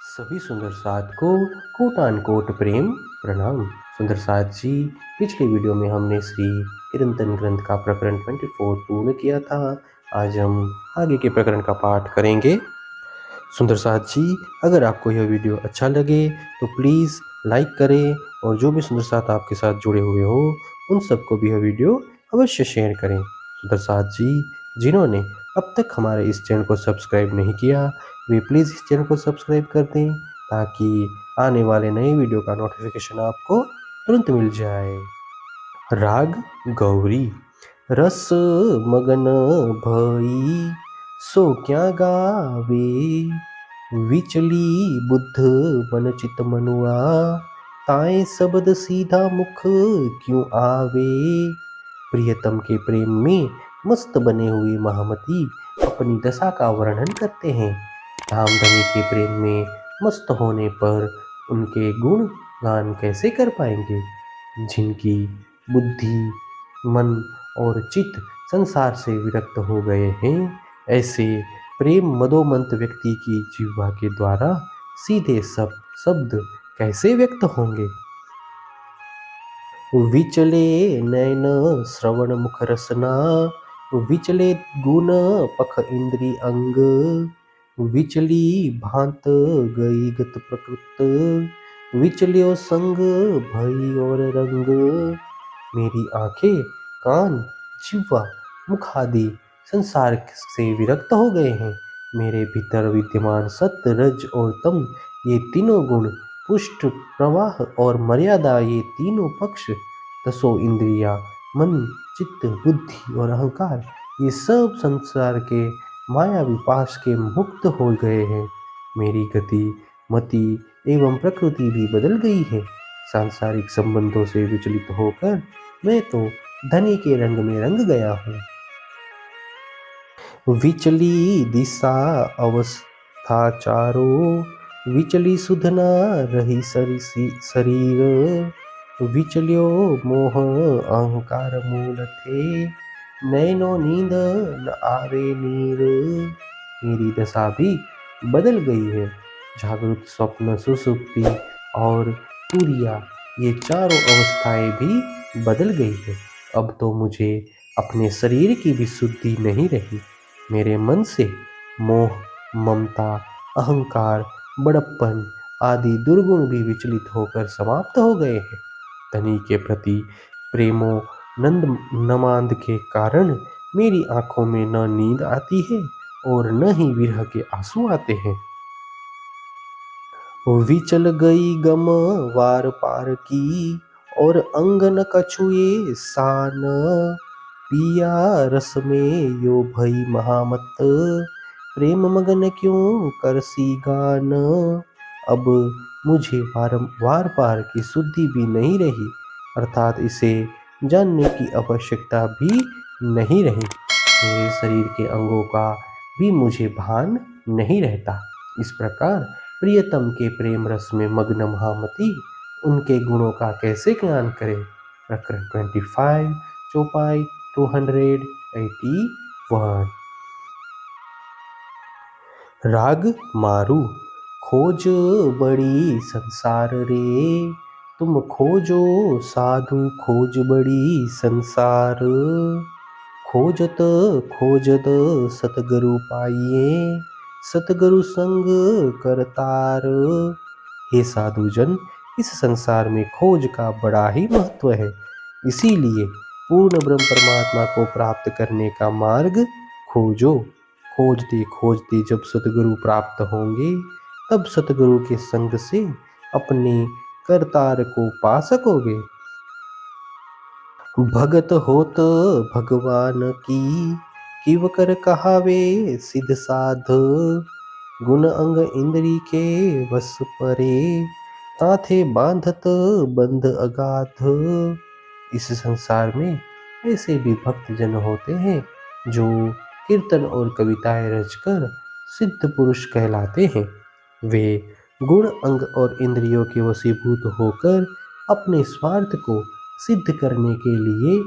सभी सुंदर साथ को कोटान कोट प्रेम प्रणाम। सुंदर साथ जी, पिछली वीडियो में हमने श्री कीर्तन ग्रंथ का प्रकरण 24 पूर्ण किया था। आज हम आगे के प्रकरण का पाठ करेंगे। सुंदर साथ जी, अगर आपको यह वीडियो अच्छा लगे तो प्लीज़ लाइक करें और जो भी सुंदर साथ आपके साथ जुड़े हुए हो उन सबको भी यह वीडियो अवश्य शेयर करें। सुंदर साथ जी, जिन्होंने अब तक हमारे इस चैनल को सब्सक्राइब नहीं किया वे प्लीज़ इस चैनल को सब्सक्राइब कर दें ताकि आने वाले नए वीडियो का नोटिफिकेशन आपको तुरंत मिल जाए। राग गौरी। रस मगन भई सो क्या गावे, विचली बुद्ध मन चित मनुआ, ताए शब्द सीधा मुख क्यों आवे। प्रियतम के प्रेम में मस्त बने हुए महामती अपनी दशा का वर्णन करते हैं। धामधनी के प्रेम में मस्त होने पर उनके गुण गान कैसे कर पाएंगे, जिनकी बुद्धि मन और चित्त संसार से विरक्त हो गए हैं। ऐसे प्रेम मदोमंत व्यक्ति की जिह्वा के द्वारा सीधे शब्द कैसे व्यक्त होंगे। विचले नयन श्रवण मुख रसना, विचले गुण पख इंद्री अंग, विचली भांत गई गत प्रकृत, विचलियो संग भई और रंग। मेरी आंखें कान जिह्वा मुख आदि संसार से विरक्त हो गए हैं। मेरे भीतर विद्यमान सत्य रज और तम ये तीनों गुण, पुष्ट प्रवाह और मर्यादा ये तीनों पक्ष, दसों इंद्रिया मन चित्त बुद्धि और अहंकार ये सब संसार के माया विपाश के मुक्त हो गए हैं। मेरी गति मति एवं प्रकृति भी बदल गई है। सांसारिक संबंधों से विचलित होकर मैं तो धनी के रंग में रंग गया हूँ। विचली दिशा अवस्था चारों, विचली सुधना रही शरीर, विचलियो मोह अहंकार मूल थे, नैनो नींद न आवे नीर। मेरी दशा भी बदल गई है। जागृत स्वप्न सुसुप्ति और तुरिया ये चारों अवस्थाएं भी बदल गई है। अब तो मुझे अपने शरीर की भी शुद्धि नहीं रही। मेरे मन से मोह ममता अहंकार बड़प्पन आदि दुर्गुण भी विचलित होकर समाप्त हो गए हैं। धनी के प्रति प्रेमो नंद नमांद के कारण मेरी आंखों में न नींद आती है और न ही विरह के आंसू आते हैं। विचल गई गम वार पार की, और अंग न कछुए सान, पिया रस में यो भई महामत, प्रेम मगन क्यों करसी गान। अब मुझे वार पार की शुद्धि भी नहीं रही, अर्थात इसे जानने की आवश्यकता भी नहीं रही। मेरे शरीर के अंगों का भी मुझे भान नहीं रहता। इस प्रकार प्रियतम के प्रेम रस में मग्न महामती उनके गुणों का कैसे ज्ञान करे। प्रकरण 25 चौपाई 281। राग मारू। खोज बड़ी संसार रे, तुम खोजो साधु खोज बड़ी संसार, खोजत खोजत सतगुरु पाइए, सतगुरु संग करतार। हे साधुजन, इस संसार में खोज का बड़ा ही महत्व है। इसीलिए पूर्ण ब्रह्म परमात्मा को प्राप्त करने का मार्ग खोजो। खोजते खोजते जब सतगुरु प्राप्त होंगे तब सतगुरु के संग से अपने करतार को पा सकोगे। भगत होत भगवान की, किव कर कहावे सिद्ध साध, गुण अंग इंद्री के वश परे, ताथे बांधत बंध अगाध। इस संसार में ऐसे भी भक्त जन होते हैं जो कीर्तन और कविताएं रचकर सिद्ध पुरुष कहलाते हैं। वे गुण अंग और इंद्रियों के वशीभूत होकर अपने स्वार्थ को सिद्ध करने के लिए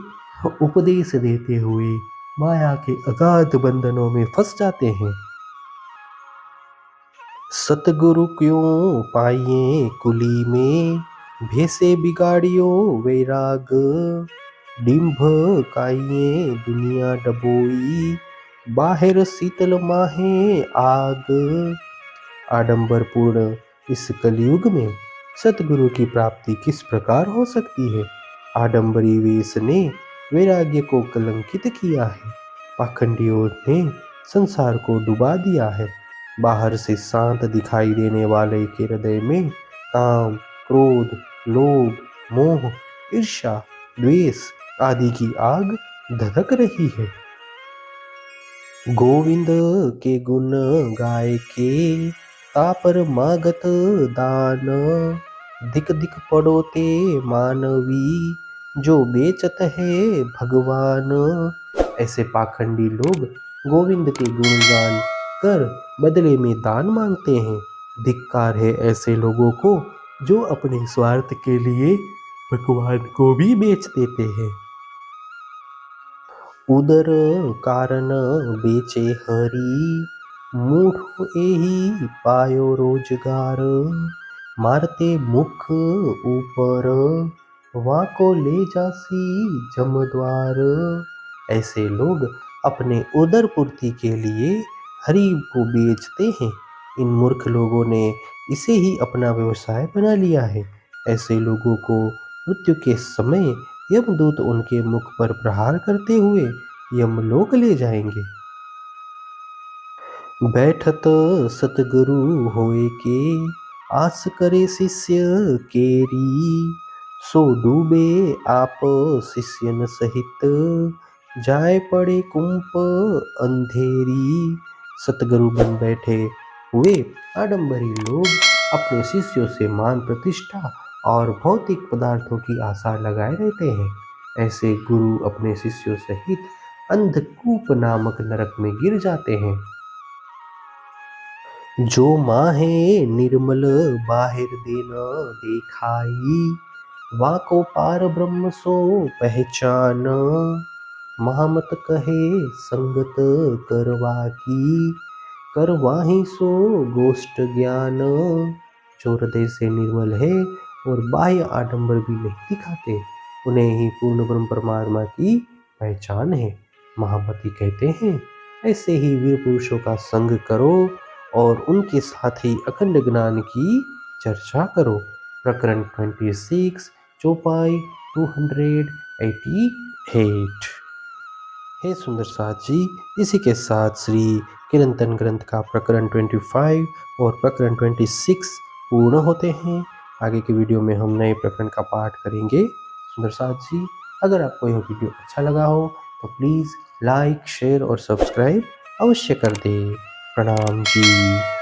उपदेश देते हुए माया के अगाध बंधनों में फंस जाते हैं। सतगुरु क्यों पाइए कुली में, भेसे बिगाड़ियो वैराग, डिंभ काइए दुनिया डबोई, बाहर शीतल माहे आग। आडंबरपूर्ण इस कलयुग में सतगुरु की प्राप्ति किस प्रकार हो सकती है। आडंबरी वेश ने वैराग्य को कलंकित किया है। पाखंडियों ने संसार को डुबा दिया है। बाहर से शांत दिखाई देने वाले के हृदय में काम, क्रोध, लोभ, मोह, ईर्ष्या, द्वेष आदि की आग धधक रही है। गोविंद के गुण गाय के, तापर मागत दान, दिक दिक पड़ोते मानवी, जो बेचत है भगवान। ऐसे पाखंडी लोग गोविंद के गुणगान कर बदले में दान मांगते हैं। धिक्कार है ऐसे लोगों को जो अपने स्वार्थ के लिए भगवान को भी बेच देते हैं। उदर कारण बेचे हरी, मूढ़ो एही पायो रोजगार, मारते मुख ऊपर, वाको ले जासी जमद्वार। ऐसे लोग अपने उदर पूर्ति के लिए हरि को बेचते हैं। इन मूर्ख लोगों ने इसे ही अपना व्यवसाय बना लिया है। ऐसे लोगों को मृत्यु के समय यमदूत उनके मुख पर प्रहार करते हुए यमलोक ले जाएंगे। बैठत सतगुरु होए के, आस करे शिष्य केरी, सो डूबे आप शिष्यन सहित, जाए पड़े कुंप अंधेरी। सतगुरु बन बैठे हुए आडंबरी लोग अपने शिष्यों से मान प्रतिष्ठा और भौतिक पदार्थों की आशा लगाए रहते हैं। ऐसे गुरु अपने शिष्यों सहित अंधकूप नामक नरक में गिर जाते हैं। जो माहे निर्मल बाहिर दिन देखाई, वाको पार ब्रह्म सो पहचान, महामत कहे संगत करवाकी, करवाही सो गोष्ठ ज्ञान। जो हृदय से निर्मल है और बाह्य आडंबर भी नहीं दिखाते, उन्हें ही पूर्ण ब्रह्म परमात्मा की पहचान है। महामती कहते हैं ऐसे ही वीर पुरुषों का संग करो और उनके साथ ही अखंड ज्ञान की चर्चा करो। प्रकरण 26 चौपाई 288। हे सुंदर साथ जी, इसी के साथ श्री किरंतन ग्रंथ का प्रकरण 25 और प्रकरण 26 पूर्ण होते हैं। आगे के वीडियो में हम नए प्रकरण का पाठ करेंगे। सुंदर साथ जी, अगर आपको यह वीडियो अच्छा लगा हो तो प्लीज़ लाइक, शेयर और सब्सक्राइब अवश्य कर दें। प्रणाम जी।